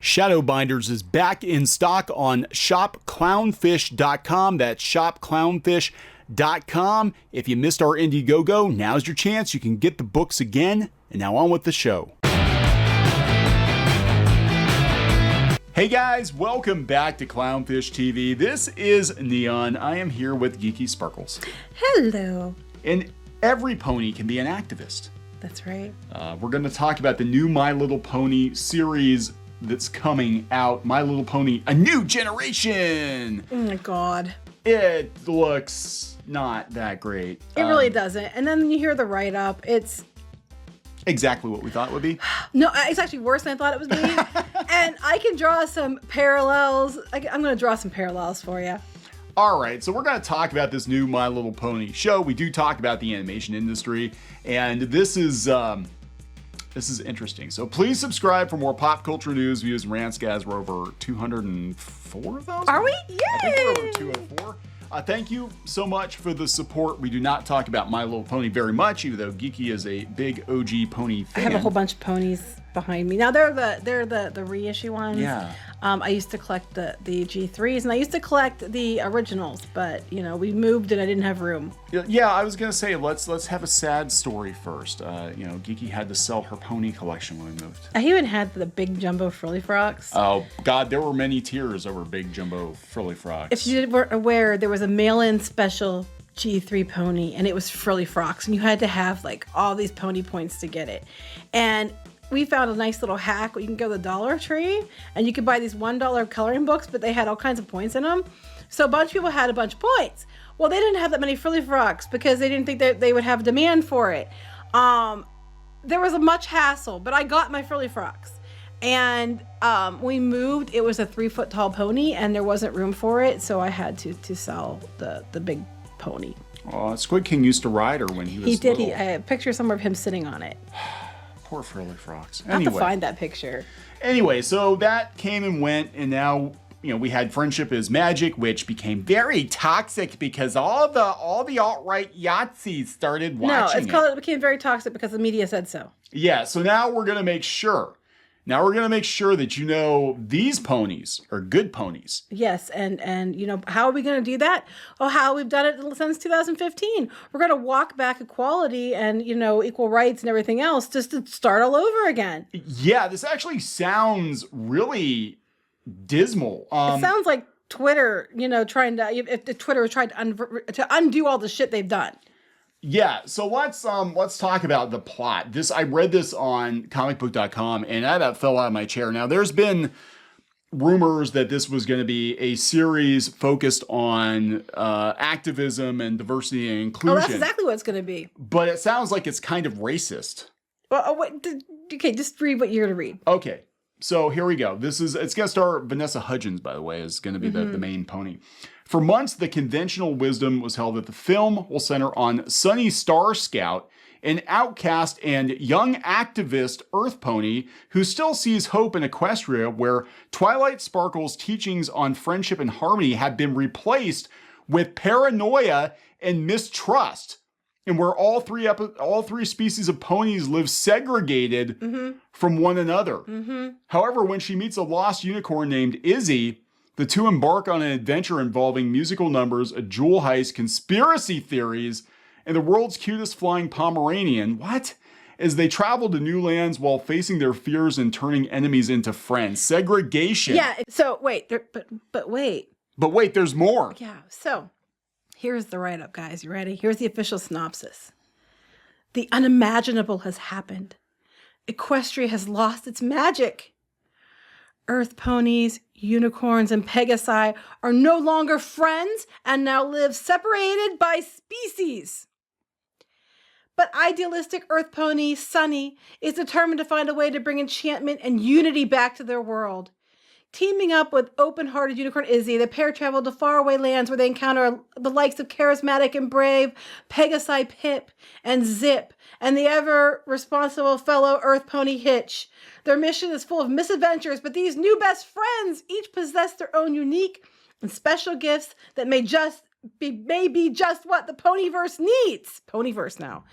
Shadow Binders is back in stock on shopclownfish.com. That's shopclownfish.com. If you missed our Indiegogo, now's your chance. You can get the books again. And now on with the show. Hey guys, welcome back to Clownfish TV. This is Neon. I am here with Geeky Sparkles. Hello. And every pony can be an activist. That's right. We're going to talk about the new My Little Pony series that's coming out. My Little Pony, A New Generation. Oh my God. It looks not that great. It really doesn't. And then you hear the write-up. It's exactly what we thought it would be. No, it's actually worse than I thought it would be. And I can draw some parallels. I'm going to draw some parallels for you. All right, so we're going to talk about this new My Little Pony show. We do talk about the animation industry, and this is interesting. So please subscribe for more pop culture news, views, and rants, guys. We're over 204,000. Are we? Yay! I think we're over 204. Thank you so much for the support. We do not talk about My Little Pony very much, even though Geeky is a big OG pony fan. I have a whole bunch of ponies behind me. Now they're the reissue ones. Yeah. I used to collect the G3s, and I used to collect the originals, but you know, we moved and I didn't have room. Yeah, I was gonna say let's have a sad story first. Geeky had to sell her pony collection when we moved. I even had the big jumbo frilly frocks. Oh God, there were many tears over big jumbo frilly frocks. If you weren't aware, there was a mail-in special G3 pony, and it was frilly frocks, and you had to have like all these pony points to get it. And we found a nice little hack where you can go to the Dollar Tree and you could buy these $1 coloring books, but they had all kinds of points in them. So a bunch of people had a bunch of points. Well, they didn't have that many frilly frocks because they didn't think that they would have demand for it. There was a much hassle, but I got my frilly frocks. And we moved. It was a 3-foot tall pony, and there wasn't room for it, so I had to sell the big pony. Oh, Squid King used to ride her when he was little. He did. I picture somewhere of him sitting on it. Poor frilly frocks. I have to find that picture. Anyway, so that came and went, and now we had Friendship is Magic, which became very toxic because all the alt-right Yahtzees started watching it became very toxic because the media said so. Yeah, so now we're gonna make sure. That these ponies are good ponies. Yes, and how are we going to do that? Well, how we've done it since 2015. We're going to walk back equality and equal rights and everything else just to start all over again. Yeah, this actually sounds really dismal. It sounds like Twitter, if the Twitter tried to undo all the shit they've done. Yeah, so let's talk about the plot. I read this on comicbook.com, and I about fell out of my chair. Now, there's been rumors that this was going to be a series focused on activism and diversity and inclusion. Oh, that's exactly what it's going to be. But it sounds like it's kind of racist. Well, okay, just read what you're going to read. Okay, so here we go. It's going to star Vanessa Hudgens, by the way, is going to be the main pony. For months, the conventional wisdom was held that the film will center on Sunny Star Scout, an outcast and young activist Earth pony who still sees hope in Equestria, where Twilight Sparkle's teachings on friendship and harmony have been replaced with paranoia and mistrust, and where all three species of ponies live segregated from one another. However, when she meets a lost unicorn named Izzy, the two embark on an adventure involving musical numbers, a jewel heist, conspiracy theories, and the world's cutest flying Pomeranian. As they travel to new lands while facing their fears and turning enemies into friends. Segregation. Yeah, so wait, but wait. But wait, there's more. Yeah, so here's the write-up, guys. You ready? Here's the official synopsis. The unimaginable has happened. Equestria has lost its magic. Earth ponies, unicorns, and pegasi are no longer friends and now live separated by species. But idealistic Earth pony Sunny is determined to find a way to bring enchantment and unity back to their world. Teaming up with open-hearted unicorn Izzy, the pair travel to faraway lands where they encounter the likes of charismatic and brave Pegasi Pip and Zip, and the ever-responsible fellow Earth pony Hitch. Their mission is full of misadventures, but these new best friends each possess their own unique and special gifts that may be just what the Ponyverse needs. Ponyverse now.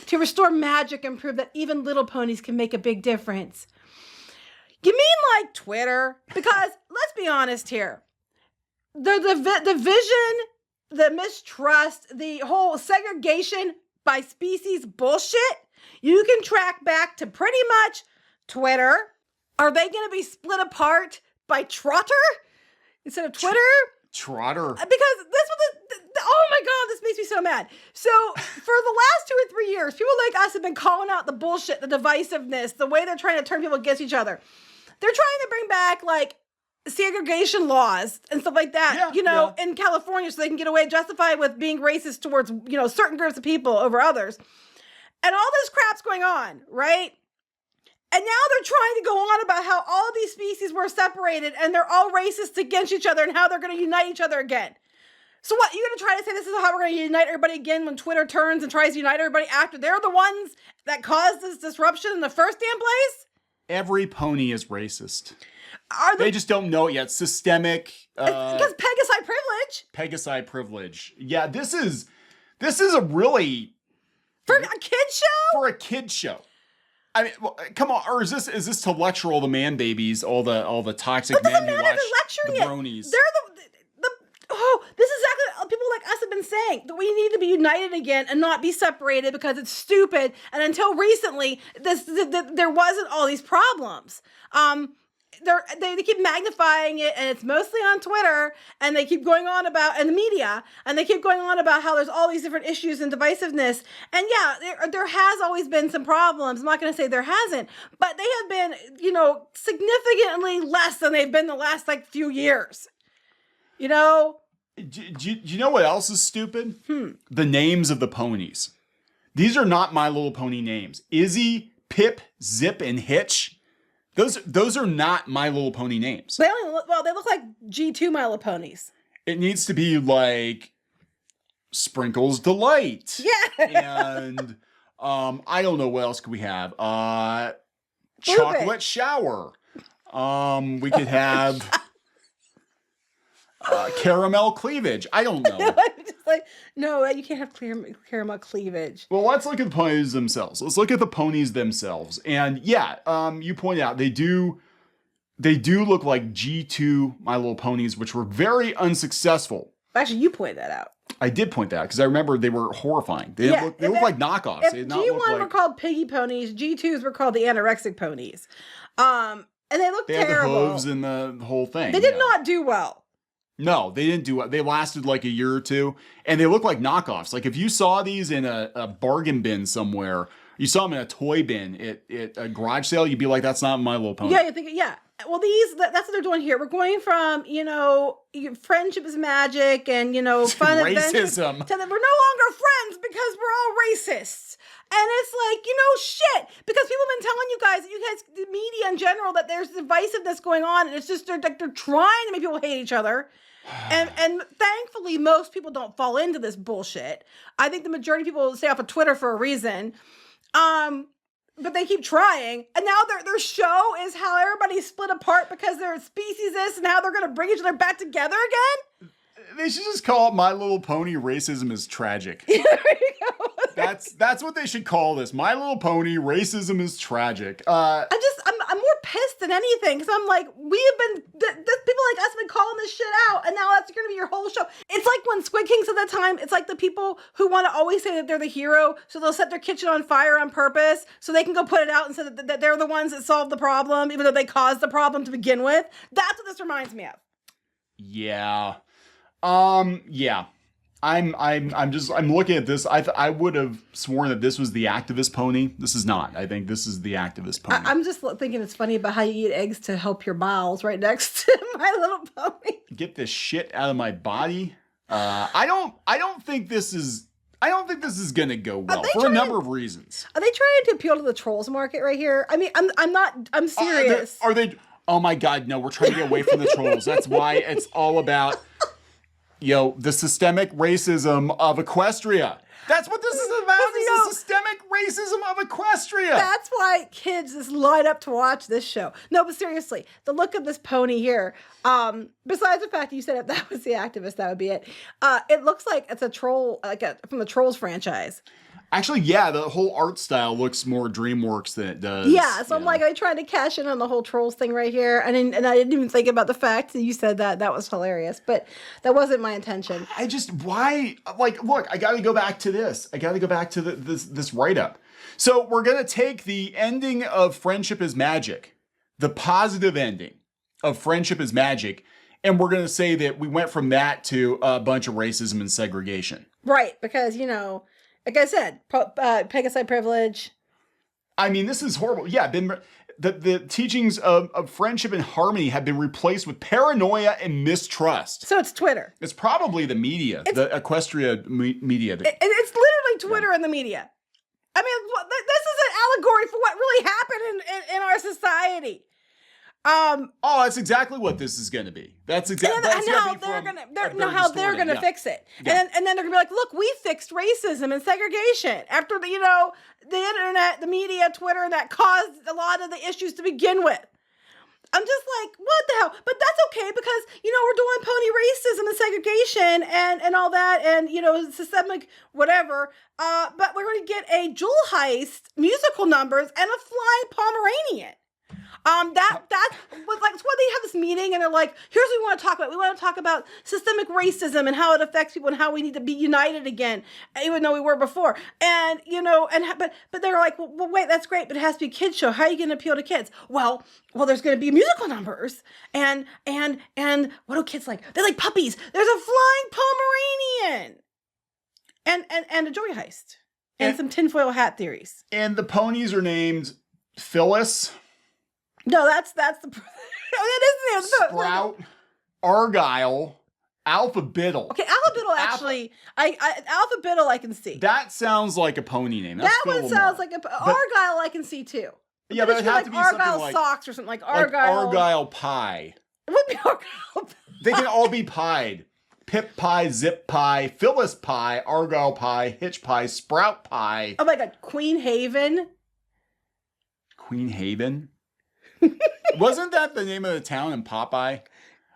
To restore magic and prove that even little ponies can make a big difference. You mean like Twitter? Because let's be honest here. The vision, the mistrust, the whole segregation by species bullshit, you can track back to pretty much Twitter. Are they going to be split apart by Trotter instead of Twitter? Trotter. Because this was oh my God, this makes me so mad. So for the last 2 or 3 years, people like us have been calling out the bullshit, the divisiveness, the way they're trying to turn people against each other. They're trying to bring back like segregation laws and stuff like that, in California, so they can get away, justify with being racist towards, certain groups of people over others. And all this crap's going on, right? And now they're trying to go on about how all of these species were separated and they're all racist against each other and how they're going to unite each other again. So what, you're going to try to say this is how we're going to unite everybody again when Twitter turns and tries to unite everybody after they're the ones that caused this disruption in the first damn place? Every pony is racist. They just don't know it yet. Systemic. Because Pegasi privilege. Pegasi privilege. Yeah, this is a really... For a kid show? For a kid show. I mean, well, come on, or is this to lecture all the man babies, all the toxic men who watch the bronies? They're this is exactly people like us have been saying, that we need to be united again and not be separated because it's stupid. And until recently, there wasn't all these problems. They keep magnifying it, and it's mostly on Twitter, and they keep going on about, and the media, and they keep going on about how there's all these different issues and divisiveness. And yeah, there has always been some problems. I'm not going to say there hasn't, but they have been, significantly less than they've been the last few years. Do you know what else is stupid? The names of the ponies. These are not My Little Pony names. Izzy, Pip, Zip, and Hitch. Those are not My Little Pony names. They look like G2 My Little Ponies. It needs to be like Sprinkles Delight. Yeah. And I don't know what else could we have. Chocolate Shower. We could have Caramel Cleavage. I don't know. I'm just like, no, you can't have caramel cleavage. Well, let's look at the ponies themselves. Let's look at the ponies themselves. And yeah, you pointed out they do look like G2 My Little Ponies, which were very unsuccessful. Actually, you pointed that out. I did point that out because I remember they were horrifying. They look like knockoffs. If G1 were called piggy ponies, G2s were called the anorexic ponies. And they looked terrible. They had the hooves and the whole thing. They did not do well. No, they didn't do well. They lasted like a year or two, and they look like knockoffs. Like if you saw these in a bargain bin somewhere, you saw them in a toy bin at a garage sale, you'd be like, that's not My Little Pony. Yeah, you think, yeah. Well, that's what they're doing here. We're going from, friendship is magic and, fun adventures. Racism. To that we're no longer friends because we're all racists. And it's like, shit. Because people have been telling you guys, the media in general, that there's divisiveness going on. And it's just, they're trying to make people hate each other. And thankfully, most people don't fall into this bullshit. I think the majority of people stay off of Twitter for a reason. But they keep trying. And now their show is how everybody's split apart because they're species this and how they're going to bring each other back together again. They should just call it My Little Pony Racism is Tragic. There you go. That's what they should call this. My Little Pony Racism is Tragic. I'm more pissed than anything because I'm like, people like us have been calling this shit out, and now that's going to be your whole show. It's like when Squid King said that time, it's like the people who want to always say that they're the hero, so they'll set their kitchen on fire on purpose so they can go put it out and say that they're the ones that solved the problem, even though they caused the problem to begin with. That's what this reminds me of. Yeah. Yeah. I'm looking at this. I would have sworn that this was the activist pony. This is not. I think this is the activist pony. I'm just thinking it's funny about how you eat eggs to help your bowels right next to My Little Pony. Get this shit out of my body. I don't think this is gonna go well for a number of reasons. Are they trying to appeal to the trolls market right here? I mean, I'm serious. Are they? Oh my God, no! We're trying to get away from the trolls. That's why it's all about. The systemic racism of Equestria. That's what this is about. It's the systemic racism of Equestria. That's why kids just line up to watch this show. No, but seriously, the look of this pony here, besides the fact that you said if that was the activist, that would be it. It looks like it's a troll, from the Trolls franchise. Actually, yeah, the whole art style looks more DreamWorks than it does. Yeah, so I'm like, I tried to cash in on the whole trolls thing right here, and I didn't even think about the fact that you said that. That was hilarious, but that wasn't my intention. Why? Like, look, I got to go back to this. I got to go back to this write-up. So we're going to take the ending of Friendship is Magic, the positive ending of Friendship is Magic, and we're going to say that we went from that to a bunch of racism and segregation. Right, because, you know, like I said, Pegasi privilege. I mean, this is horrible. Yeah, the teachings of friendship and harmony have been replaced with paranoia and mistrust. So it's Twitter. It's probably the media, the Equestria media. It's literally Twitter and the media. I mean, this is an allegory for what really happened in our society. That's exactly what this is going to be. That's exactly how they're gonna fix it. Yeah. And then they're gonna be like, look, we fixed racism and segregation after the internet, the media, Twitter, and that caused a lot of the issues to begin with. I'm just like, what the hell? But that's okay because, we're doing pony racism and segregation and all that and, systemic whatever. But we're going to get a jewel heist, musical numbers, and a flying Pomeranian. That's when they have this meeting and they're like, here's what we want to talk about. We want to talk about systemic racism and how it affects people and how we need to be united again, even though we were before. And, but they're like, well, wait, that's great, but it has to be a kid's show. How are you going to appeal to kids? Well, there's going to be musical numbers and what do kids like? They like puppies. There's a flying Pomeranian and a joy heist and some tinfoil hat theories. And the ponies are named Phyllis. No, that's the. It is Sprout, Argyle, Alphabiddle. Okay, Alphabiddle actually, Alphabiddle I can see. That sounds like a pony name. That's that one sounds like Argyle I can see too. Yeah, but it would have to be Argyle something like socks or something like Argyle. Like Argyle pie. It would be Argyle. They can all be pied. Pip pie, Zip pie, Phyllis pie, Argyle pie, Hitch pie, Sprout pie. Oh my God, Queen Haven. Queen Haven. Wasn't that the name of the town in Popeye?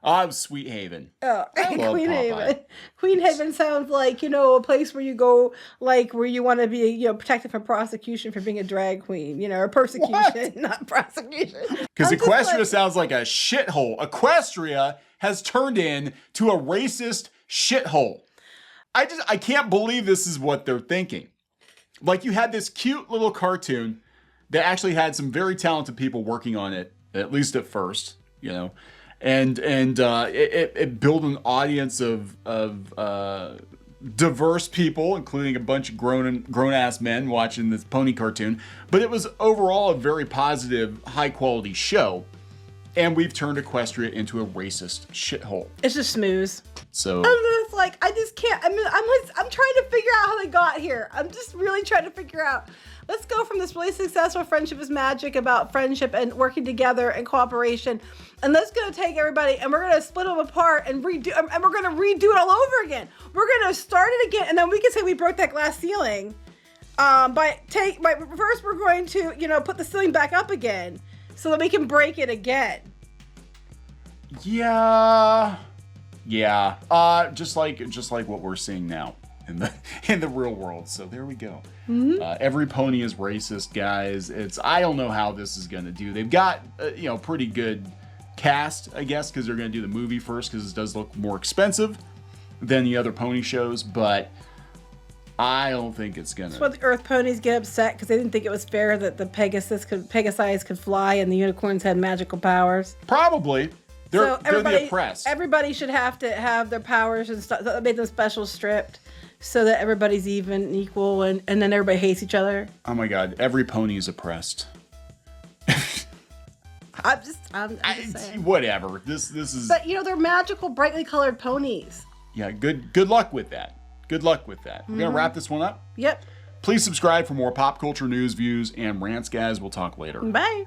Oh, it was Sweet Haven. Oh, Queen Haven. Queen Haven sounds like, a place where you go, like, where you want to be, protected from prosecution for being a drag queen, or persecution, not prosecution. Because Equestria sounds like a shithole. Equestria has turned into a racist shithole. I can't believe this is what they're thinking. Like, you had this cute little cartoon that actually had some very talented people working on it, at least at first, and it built an audience of diverse people, including a bunch of grown ass men watching this pony cartoon. But it was overall a very positive, high quality show, and we've turned Equestria into a racist shithole. It's just smooth. So it's like I just can't. I'm trying to figure out how they got here. I'm just really trying to figure out. Let's go from this really successful Friendship is Magic about friendship and working together and cooperation. And that's going to take everybody and we're going to split them apart and we're going to redo it all over again. We're going to start it again. And then we can say we broke that glass ceiling. First we're going to, put the ceiling back up again so that we can break it again. Yeah. Just like what we're seeing now in the real world. So there we go. Mm-hmm. Every pony is racist, guys. I don't know how this is going to do. They've got pretty good cast, I guess, because they're going to do the movie first because it does look more expensive than the other pony shows, but I don't think it's going to. That's why the Earth ponies get upset because they didn't think it was fair that the Pegasi could fly and the unicorns had magical powers. Probably. They're the oppressed. Everybody should have to have their powers and stuff. That made them special stripped so that everybody's even and equal and then everybody hates each other. Oh my God. Every pony is oppressed. I'm just saying. Whatever. This is. But they're magical, brightly colored ponies. Yeah. Good luck with that. Good luck with that. We're going to wrap this one up. Yep. Please subscribe for more pop culture news, views, and rants, guys. We'll talk later. Bye.